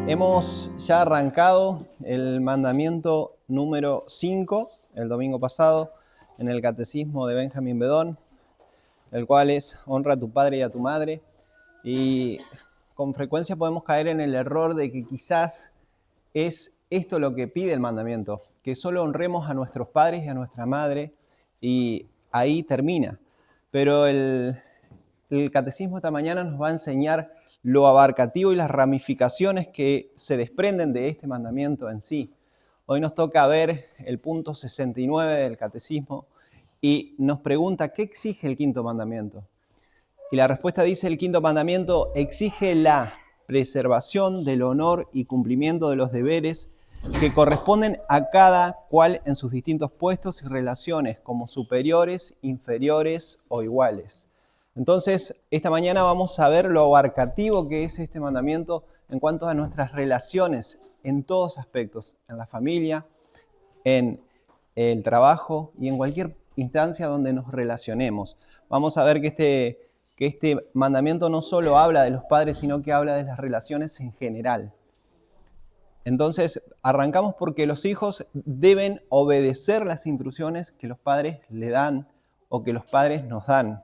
Hemos ya arrancado el mandamiento número 5, el domingo pasado, en el Catecismo de Benjamín Bedón, el cual es honra a tu padre y a tu madre. Y con frecuencia podemos caer en el error de que quizás es esto lo que pide el mandamiento, que solo honremos a nuestros padres y a nuestra madre, y ahí termina. Pero el Catecismo esta mañana nos va a enseñar lo abarcativo y las ramificaciones que se desprenden de este mandamiento en sí. Hoy nos toca ver el punto 69 del Catecismo y nos pregunta, ¿qué exige el quinto mandamiento? Y la respuesta dice, el quinto mandamiento exige la preservación del honor y cumplimiento de los deberes que corresponden a cada cual en sus distintos puestos y relaciones, como superiores, inferiores o iguales. Entonces, esta mañana vamos a ver lo abarcativo que es este mandamiento en cuanto a nuestras relaciones en todos aspectos, en la familia, en el trabajo y en cualquier instancia donde nos relacionemos. Vamos a ver que este mandamiento no solo habla de los padres, sino que habla de las relaciones en general. Entonces, arrancamos porque los hijos deben obedecer las instrucciones que los padres le dan o que los padres nos dan.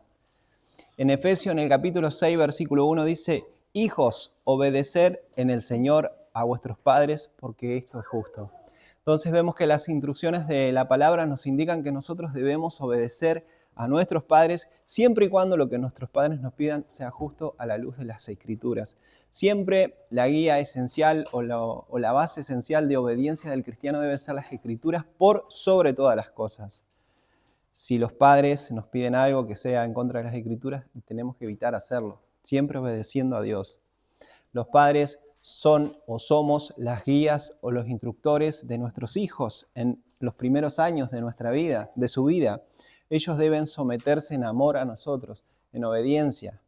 En Efesios, en el capítulo 6, versículo 1, dice, hijos, obedecer en el Señor a vuestros padres, porque esto es justo. Entonces vemos que las instrucciones de la palabra nos indican que nosotros debemos obedecer a nuestros padres siempre y cuando lo que nuestros padres nos pidan sea justo a la luz de las Escrituras. Siempre la guía esencial o la base esencial de obediencia del cristiano debe ser las Escrituras por sobre todas las cosas. Si los padres nos piden algo que sea en contra de las Escrituras, tenemos que evitar hacerlo, siempre obedeciendo a Dios. Los padres son o somos las guías o los instructores de nuestros hijos en los primeros años de nuestra vida, de su vida. Ellos deben someterse en amor a nosotros, en obediencia,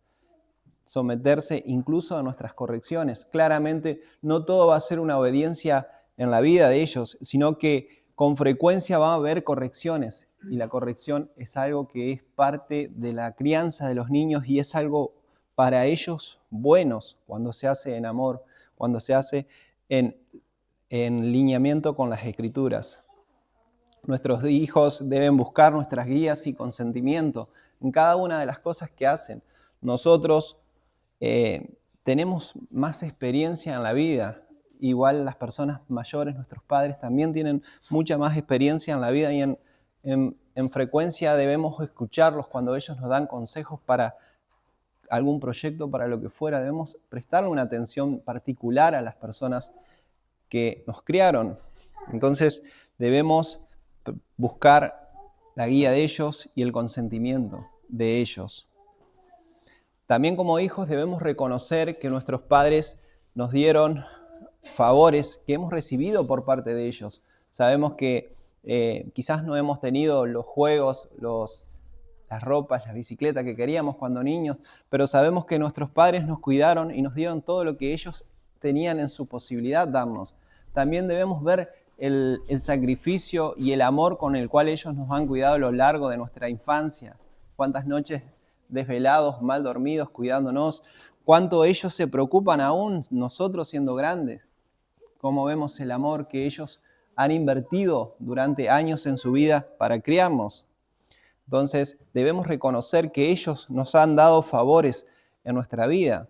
someterse incluso a nuestras correcciones. Claramente no todo va a ser una obediencia en la vida de ellos, sino que con frecuencia va a haber correcciones, y la corrección es algo que es parte de la crianza de los niños y es algo para ellos buenos cuando se hace en amor, cuando se hace en lineamiento con las Escrituras. Nuestros hijos deben buscar nuestras guías y consentimiento en cada una de las cosas que hacen. Nosotros tenemos más experiencia en la vida. Igual las personas mayores, nuestros padres, también tienen mucha más experiencia en la vida y en frecuencia debemos escucharlos cuando ellos nos dan consejos para algún proyecto, para lo que fuera. Debemos prestarle una atención particular a las personas que nos criaron. Entonces debemos buscar la guía de ellos y el consentimiento de ellos. También como hijos debemos reconocer que nuestros padres nos dieron favores que hemos recibido por parte de ellos. Sabemos que quizás no hemos tenido los juegos, las ropas, las bicicletas que queríamos cuando niños, pero sabemos que nuestros padres nos cuidaron y nos dieron todo lo que ellos tenían en su posibilidad darnos. También debemos ver el sacrificio y el amor con el cual ellos nos han cuidado a lo largo de nuestra infancia. Cuántas noches desvelados, mal dormidos, cuidándonos. Cuánto ellos se preocupan aún nosotros siendo grandes. Cómo vemos el amor que ellos han invertido durante años en su vida para criarnos. Entonces debemos reconocer que ellos nos han dado favores en nuestra vida.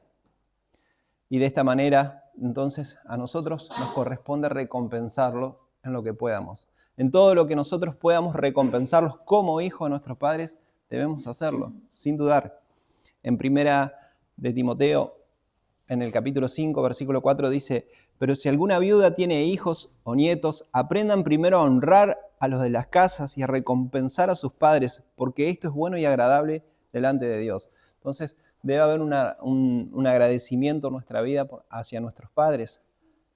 Y de esta manera, entonces, a nosotros nos corresponde recompensarlo en lo que podamos. En todo lo que nosotros podamos recompensarlos como hijos de nuestros padres, debemos hacerlo, sin dudar. En primera de Timoteo, en el capítulo 5, versículo 4, dice, pero si alguna viuda tiene hijos o nietos, aprendan primero a honrar a los de las casas y a recompensar a sus padres, porque esto es bueno y agradable delante de Dios. Entonces, debe haber un agradecimiento en nuestra vida hacia nuestros padres.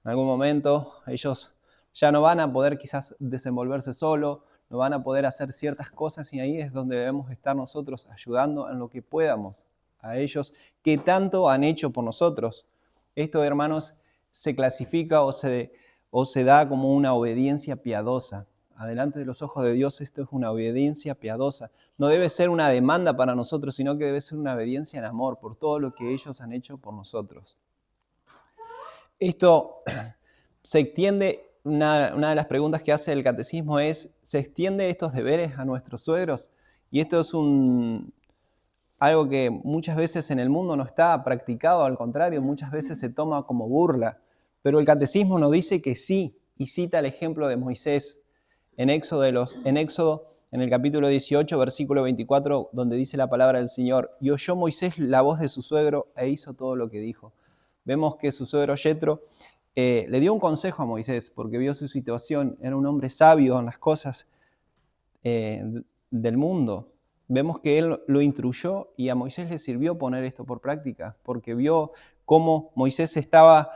En algún momento ellos ya no van a poder quizás desenvolverse solo, no van a poder hacer ciertas cosas y ahí es donde debemos estar nosotros ayudando en lo que podamos a ellos que tanto han hecho por nosotros. Esto, hermanos, se clasifica o se da como una obediencia piadosa. Adelante de los ojos de Dios esto es una obediencia piadosa. No debe ser una demanda para nosotros, sino que debe ser una obediencia en amor por todo lo que ellos han hecho por nosotros. Esto se extiende, una de las preguntas que hace el catecismo es, ¿se extiende estos deberes a nuestros suegros? Y esto es algo que muchas veces en el mundo no está practicado, al contrario, muchas veces se toma como burla. Pero el catecismo nos dice que sí, y cita el ejemplo de Moisés en Éxodo, en el capítulo 18, versículo 24, donde dice la palabra del Señor, y oyó Moisés la voz de su suegro e hizo todo lo que dijo. Vemos que su suegro Yetro le dio un consejo a Moisés porque vio su situación, era un hombre sabio en las cosas del mundo. Vemos que él lo instruyó y a Moisés le sirvió poner esto por práctica, porque vio cómo Moisés estaba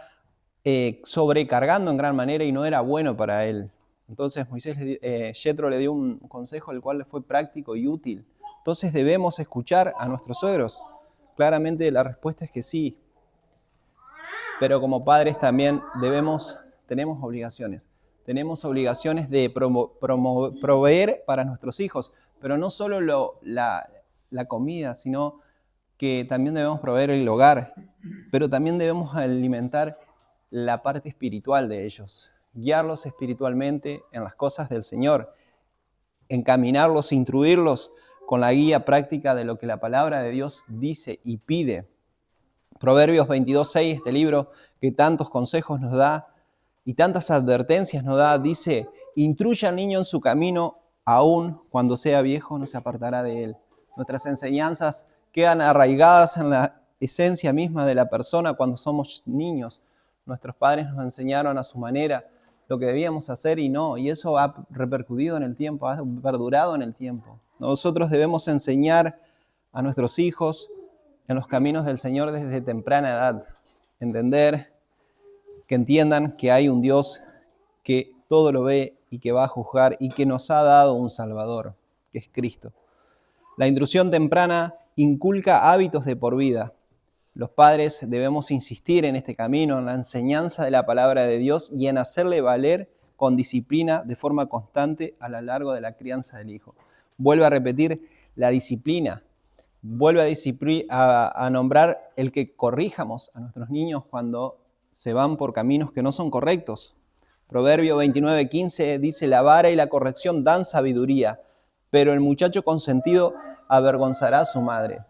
sobrecargando en gran manera y no era bueno para él. Entonces Yetro le dio un consejo el cual le fue práctico y útil. Entonces debemos escuchar a nuestros suegros. Claramente la respuesta es que sí, pero como padres también tenemos obligaciones. Tenemos obligaciones de proveer para nuestros hijos, pero no solo la comida, sino que también debemos proveer el hogar, pero también debemos alimentar la parte espiritual de ellos, guiarlos espiritualmente en las cosas del Señor, encaminarlos, instruirlos con la guía práctica de lo que la palabra de Dios dice y pide. Proverbios 22:6, este libro que tantos consejos nos da y tantas advertencias nos da, dice, instruye al niño en su camino, aún cuando sea viejo no se apartará de él. Nuestras enseñanzas quedan arraigadas en la esencia misma de la persona cuando somos niños. Nuestros padres nos enseñaron a su manera lo que debíamos hacer y no, y eso ha repercutido en el tiempo, ha perdurado en el tiempo. Nosotros debemos enseñar a nuestros hijos en los caminos del Señor desde temprana edad. Entender, que entiendan que hay un Dios que todo lo ve y que va a juzgar y que nos ha dado un Salvador, que es Cristo. La instrucción temprana inculca hábitos de por vida. Los padres debemos insistir en este camino, en la enseñanza de la palabra de Dios y en hacerle valer con disciplina de forma constante a lo largo de la crianza del hijo. Vuelvo a repetir, la disciplina. Vuelve a nombrar el que corrijamos a nuestros niños cuando se van por caminos que no son correctos. Proverbio 29:15 dice, la vara y la corrección dan sabiduría, pero el muchacho consentido avergonzará a su madre.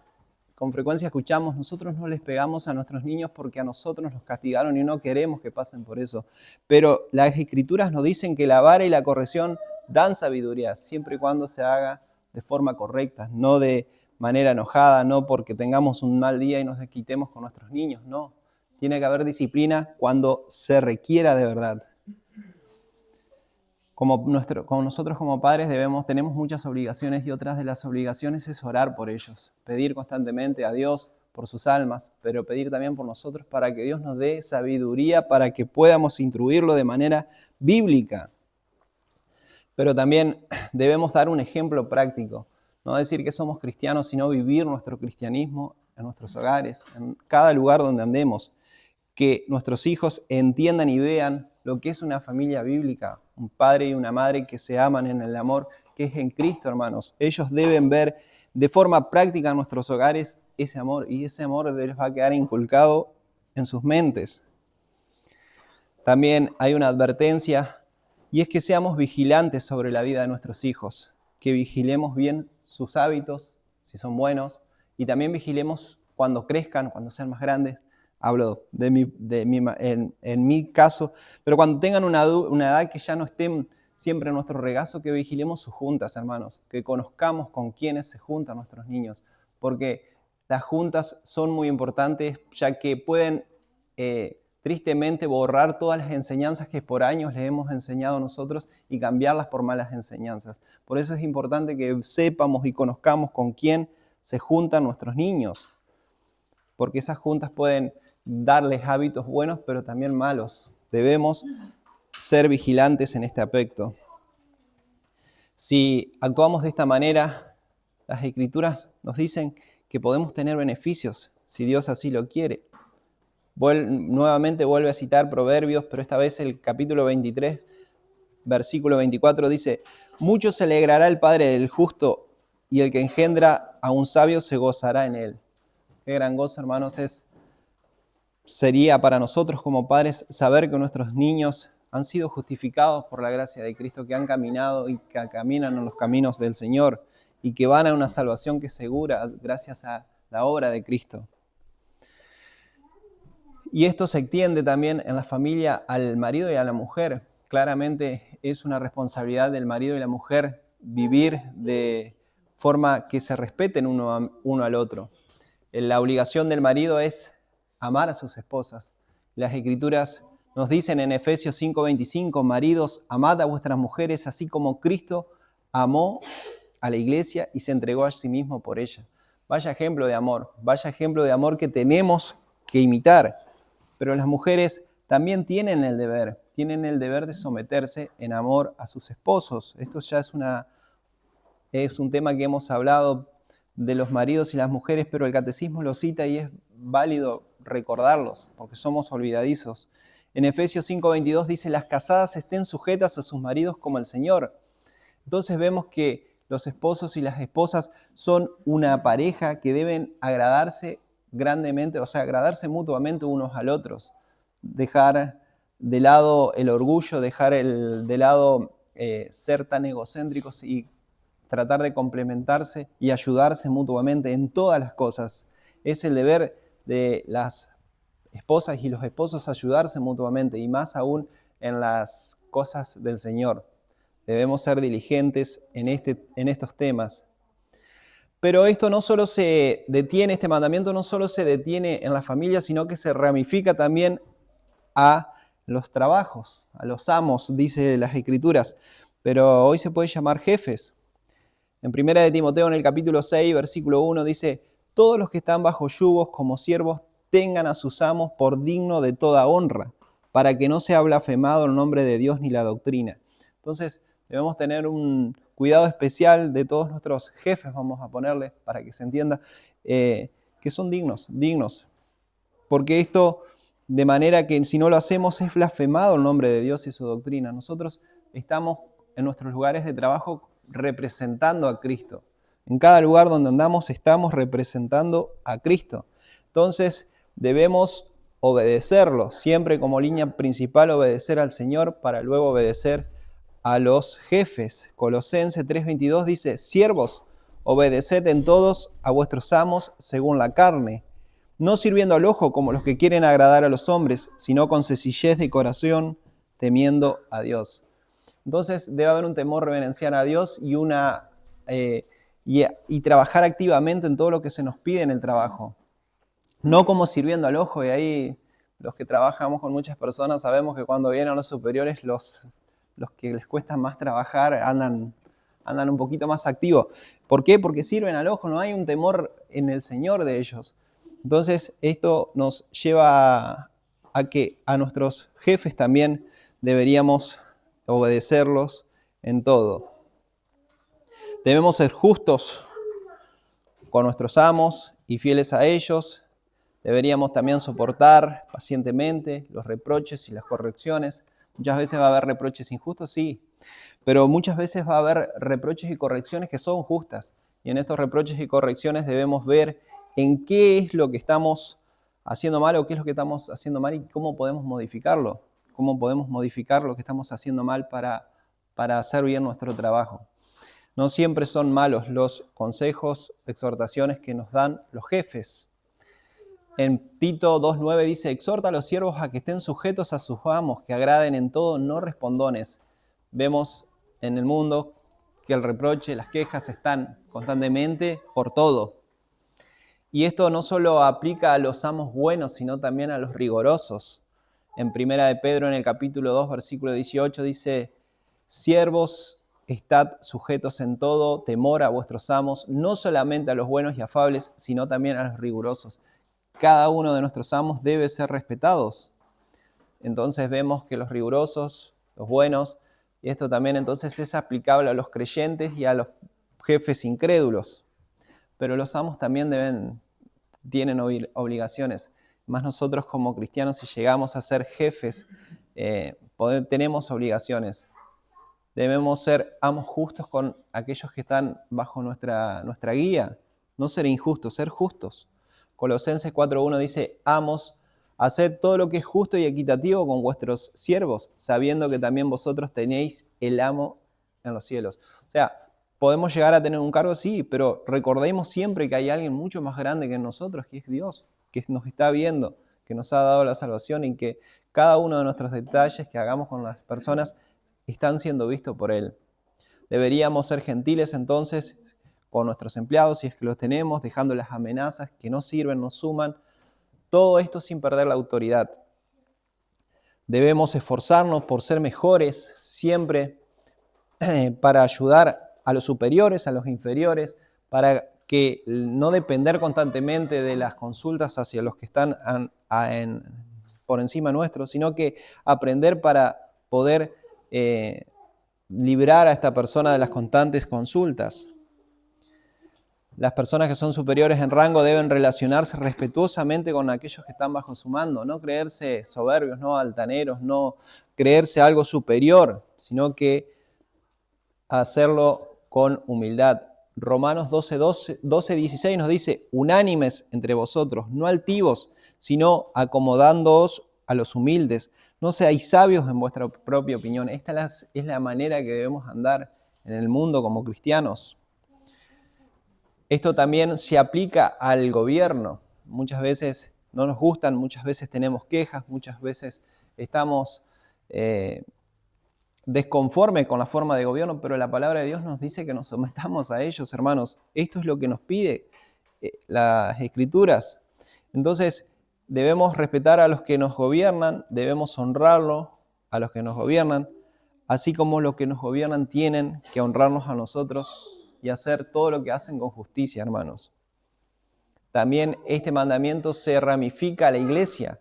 Con frecuencia escuchamos, nosotros no les pegamos a nuestros niños porque a nosotros nos castigaron y no queremos que pasen por eso. Pero las Escrituras nos dicen que la vara y la corrección dan sabiduría, siempre y cuando se haga de forma correcta, no de manera enojada, no porque tengamos un mal día y nos desquitemos con nuestros niños, no. Tiene que haber disciplina cuando se requiera de verdad. Como nosotros como padres tenemos muchas obligaciones y otras de las obligaciones es orar por ellos, pedir constantemente a Dios por sus almas, pero pedir también por nosotros para que Dios nos dé sabiduría para que podamos instruirlo de manera bíblica. Pero también debemos dar un ejemplo práctico, no decir que somos cristianos, sino vivir nuestro cristianismo en nuestros hogares, en cada lugar donde andemos, que nuestros hijos entiendan y vean lo que es una familia bíblica, un padre y una madre que se aman en el amor que es en Cristo, hermanos. Ellos deben ver de forma práctica en nuestros hogares ese amor y ese amor les va a quedar inculcado en sus mentes. También hay una advertencia y es que seamos vigilantes sobre la vida de nuestros hijos, que vigilemos bien sus hábitos, si son buenos, y también vigilemos cuando crezcan, cuando sean más grandes. Hablo en mi caso, pero cuando tengan una edad que ya no estén siempre en nuestro regazo, que vigilemos sus juntas, hermanos, que conozcamos con quiénes se juntan nuestros niños, porque las juntas son muy importantes, ya que pueden tristemente borrar todas las enseñanzas que por años les hemos enseñado nosotros y cambiarlas por malas enseñanzas. Por eso es importante que sepamos y conozcamos con quién se juntan nuestros niños, porque esas juntas pueden darles hábitos buenos, pero también malos. Debemos ser vigilantes en este aspecto. Si actuamos de esta manera, las Escrituras nos dicen que podemos tener beneficios, si Dios así lo quiere. Nuevamente vuelve a citar Proverbios, pero esta vez el capítulo 23, versículo 24 dice, mucho se alegrará el padre del justo, y el que engendra a un sabio se gozará en él. Qué gran gozo, hermanos, es sería para nosotros como padres saber que nuestros niños han sido justificados por la gracia de Cristo, que han caminado y que caminan en los caminos del Señor y que van a una salvación que es segura gracias a la obra de Cristo. Y esto se extiende también en la familia al marido y a la mujer. Claramente es una responsabilidad del marido y la mujer vivir de forma que se respeten uno al otro. La obligación del marido es amar a sus esposas. Las Escrituras nos dicen en Efesios 5:25, maridos, amad a vuestras mujeres, así como Cristo amó a la iglesia y se entregó a sí mismo por ella. Vaya ejemplo de amor que tenemos que imitar. Pero las mujeres también tienen el deber de someterse en amor a sus esposos. Esto ya es un tema que hemos hablado de los maridos y las mujeres, pero el catecismo lo cita y es válido recordarlos, porque somos olvidadizos. En Efesios 5:22 dice, las casadas estén sujetas a sus maridos como el Señor. Entonces vemos que los esposos y las esposas son una pareja que deben agradarse grandemente, o sea, agradarse mutuamente unos al otros. Dejar de lado el orgullo, dejar de lado ser tan egocéntricos y tratar de complementarse y ayudarse mutuamente en todas las cosas. Es el deber de las esposas y los esposos ayudarse mutuamente y más aún en las cosas del Señor. Debemos ser diligentes en estos temas. Pero esto no solo se detiene, este mandamiento no solo se detiene en la familia, sino que se ramifica también a los trabajos, a los amos, dice las Escrituras. Pero hoy se puede llamar jefes. En 1 de Timoteo, en el capítulo 6, versículo 1, dice, todos los que están bajo yugos como siervos tengan a sus amos por digno de toda honra, para que no sea blasfemado el nombre de Dios ni la doctrina. Entonces, debemos tener un cuidado especial de todos nuestros jefes, vamos a ponerle, para que se entienda, que son dignos. Porque esto, de manera que si no lo hacemos, es blasfemado el nombre de Dios y su doctrina. Nosotros estamos en nuestros lugares de trabajo representando a Cristo. En cada lugar donde andamos estamos representando a Cristo. Entonces debemos obedecerlo, siempre como línea principal obedecer al Señor para luego obedecer a los jefes. Colosenses 3:22 dice, siervos, obedeced en todos a vuestros amos según la carne, no sirviendo al ojo como los que quieren agradar a los hombres, sino con sencillez de corazón, temiendo a Dios. Entonces debe haber un temor reverencial a Dios y trabajar activamente en todo lo que se nos pide en el trabajo. No como sirviendo al ojo, y ahí los que trabajamos con muchas personas sabemos que cuando vienen los superiores, los que les cuesta más trabajar andan un poquito más activos. ¿Por qué? Porque sirven al ojo, no hay un temor en el Señor de ellos. Entonces esto nos lleva a que a nuestros jefes también deberíamos obedecerlos en todo. Debemos ser justos con nuestros amos y fieles a ellos. Deberíamos también soportar pacientemente los reproches y las correcciones. Muchas veces va a haber reproches injustos, sí, pero muchas veces va a haber reproches y correcciones que son justas. Y en estos reproches y correcciones debemos ver en qué es lo que estamos haciendo mal o qué es lo que estamos haciendo mal y cómo podemos modificarlo. Cómo podemos modificar lo que estamos haciendo mal para hacer bien nuestro trabajo. No siempre son malos los consejos, exhortaciones que nos dan los jefes. En Tito 2:9 dice, exhorta a los siervos a que estén sujetos a sus amos, que agraden en todo, no respondones. Vemos en el mundo que el reproche, las quejas están constantemente por todo. Y esto no solo aplica a los amos buenos, sino también a los rigorosos. En 1 de Pedro, en el capítulo 2, versículo 18, dice, siervos, estad sujetos en todo, temor a vuestros amos, no solamente a los buenos y afables, sino también a los rigurosos. Cada uno de nuestros amos debe ser respetados. Entonces vemos que los rigurosos, los buenos, y esto también entonces es aplicable a los creyentes y a los jefes incrédulos. Pero los amos también tienen obligaciones. Más nosotros como cristianos, si llegamos a ser jefes, tenemos obligaciones. Debemos ser amos justos con aquellos que están bajo nuestra guía. No ser injustos, ser justos. Colosenses 4:1 dice, amos, Haced todo lo que es justo y equitativo con vuestros siervos, sabiendo que también vosotros tenéis el amo en los cielos. O sea, podemos llegar a tener un cargo, sí, pero recordemos siempre que hay alguien mucho más grande que nosotros, que es Dios, que nos está viendo, que nos ha dado la salvación y que cada uno de nuestros detalles que hagamos con las personas están siendo vistos por Él. Deberíamos ser gentiles entonces con nuestros empleados, si es que los tenemos, dejando las amenazas que no sirven, no suman. Todo esto sin perder la autoridad. Debemos esforzarnos por ser mejores siempre para ayudar a los superiores, a los inferiores, para que no depender constantemente de las consultas hacia los que están por encima nuestro, sino que aprender para poder librar a esta persona de las constantes consultas. Las personas que son superiores en rango deben relacionarse respetuosamente con aquellos que están bajo su mando, no creerse soberbios, no altaneros, no creerse algo superior, sino que hacerlo con humildad. Romanos 12:16 nos dice, unánimes entre vosotros, no altivos, sino acomodándoos a los humildes. No seáis sabios en vuestra propia opinión. Esta es la manera que debemos andar en el mundo como cristianos. Esto también se aplica al gobierno. Muchas veces no nos gustan, muchas veces tenemos quejas, muchas veces estamos desconformes con la forma de gobierno, pero la palabra de Dios nos dice que nos sometamos a ellos, hermanos. Esto es lo que nos pide las Escrituras. Entonces, debemos respetar a los que nos gobiernan, debemos honrarlos a los que nos gobiernan, así como los que nos gobiernan tienen que honrarnos a nosotros y hacer todo lo que hacen con justicia, hermanos. También este mandamiento se ramifica a la iglesia.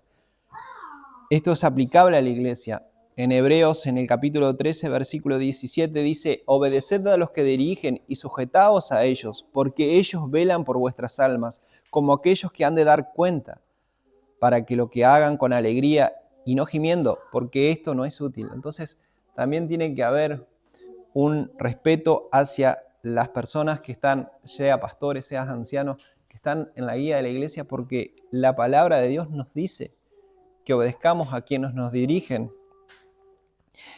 Esto es aplicable a la iglesia. En Hebreos, en el capítulo 13, versículo 17, dice, obedeced a los que dirigen y sujetaos a ellos, porque ellos velan por vuestras almas, como aquellos que han de dar cuenta, para que lo que hagan con alegría y no gimiendo, porque esto no es útil. Entonces, también tiene que haber un respeto hacia las personas que están, sea pastores, sean ancianos, que están en la guía de la iglesia, porque la palabra de Dios nos dice que obedezcamos a quienes nos dirigen.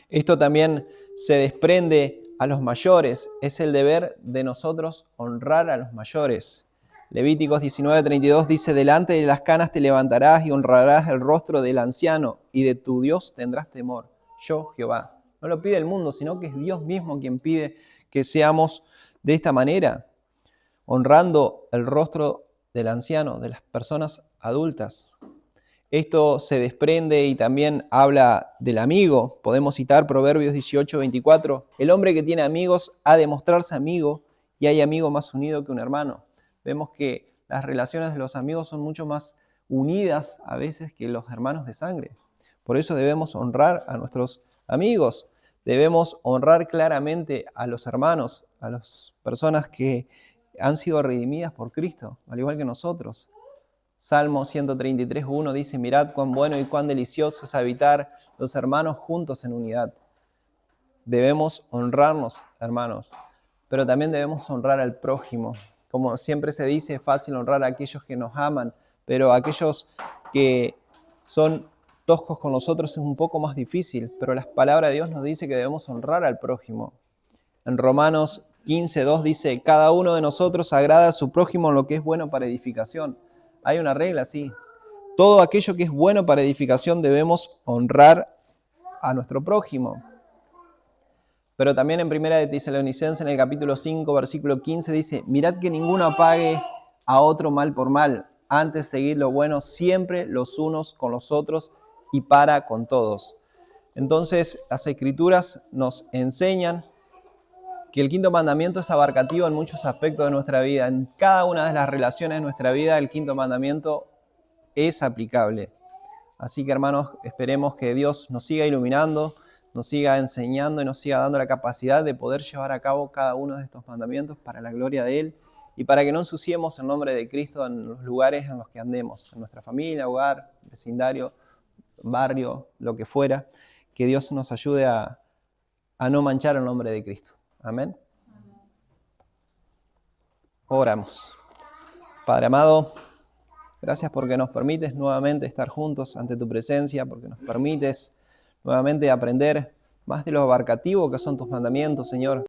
Esto también se desprende a los mayores. Es el deber de nosotros honrar a los mayores. Levíticos 19:32 dice, delante de las canas te levantarás y honrarás el rostro del anciano y de tu Dios tendrás temor. Yo, Jehová. No lo pide el mundo, sino que es Dios mismo quien pide que seamos de esta manera, honrando el rostro del anciano, de las personas adultas. Esto se desprende y también habla del amigo. Podemos citar Proverbios 18:24. El hombre que tiene amigos ha de mostrarse amigo y hay amigo más unido que un hermano. Vemos que las relaciones de los amigos son mucho más unidas a veces que los hermanos de sangre. Por eso debemos honrar a nuestros amigos. Debemos honrar claramente a los hermanos, a las personas que han sido redimidas por Cristo, al igual que nosotros. Salmo 133:1 dice, mirad cuán bueno y cuán delicioso es habitar los hermanos juntos en unidad. Debemos honrarnos, hermanos, pero también debemos honrar al prójimo. Como siempre se dice, es fácil honrar a aquellos que nos aman, pero aquellos que son toscos con nosotros es un poco más difícil, pero la palabra de Dios nos dice que debemos honrar al prójimo. En Romanos 15:2 dice, cada uno de nosotros agrada a su prójimo en lo que es bueno para edificación. Hay una regla, sí. Todo aquello que es bueno para edificación debemos honrar a nuestro prójimo. Pero también en 1 de Tesalonicenses, en el capítulo 5, versículo 15, dice, mirad que ninguno pague a otro mal por mal, antes seguid lo bueno siempre los unos con los otros y para con todos. Entonces, las Escrituras nos enseñan que el quinto mandamiento es abarcativo en muchos aspectos de nuestra vida. En cada una de las relaciones de nuestra vida, el quinto mandamiento es aplicable. Así que, hermanos, esperemos que Dios nos siga iluminando, nos siga enseñando y nos siga dando la capacidad de poder llevar a cabo cada uno de estos mandamientos para la gloria de Él y para que no ensuciemos el nombre de Cristo en los lugares en los que andemos, en nuestra familia, hogar, vecindario, barrio, lo que fuera. Que Dios nos ayude a no manchar el nombre de Cristo. Amén. Oramos. Padre amado, Gracias porque nos permites nuevamente estar juntos ante tu presencia, porque nos permites nuevamente aprender más de lo abarcativo que son tus mandamientos, Señor.